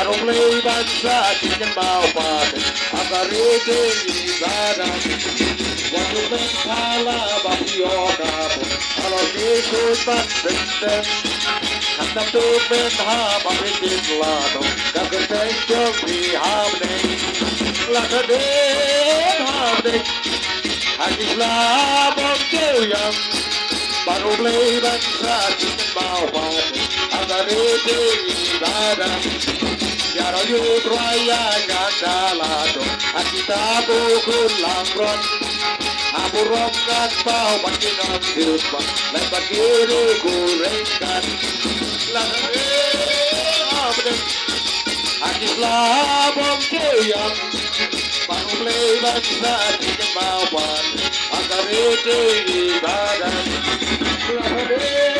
Parong bansa chicken bao pat akarete ibada watu kala bapioka alo ke bat benten hatam tu ben ha bapikin lado kakek jogi habne lakade habne hakisla bokeyam parong bansa chicken bao pat akarete ibada Yaro yu raya gandalado Akita bukul langron Aburok kat pau Makinan silpa Lebat kiri kurengkan Langre abde Akis labong kiyang Panglay bansa Tikan bawan Akarete ibadan Langre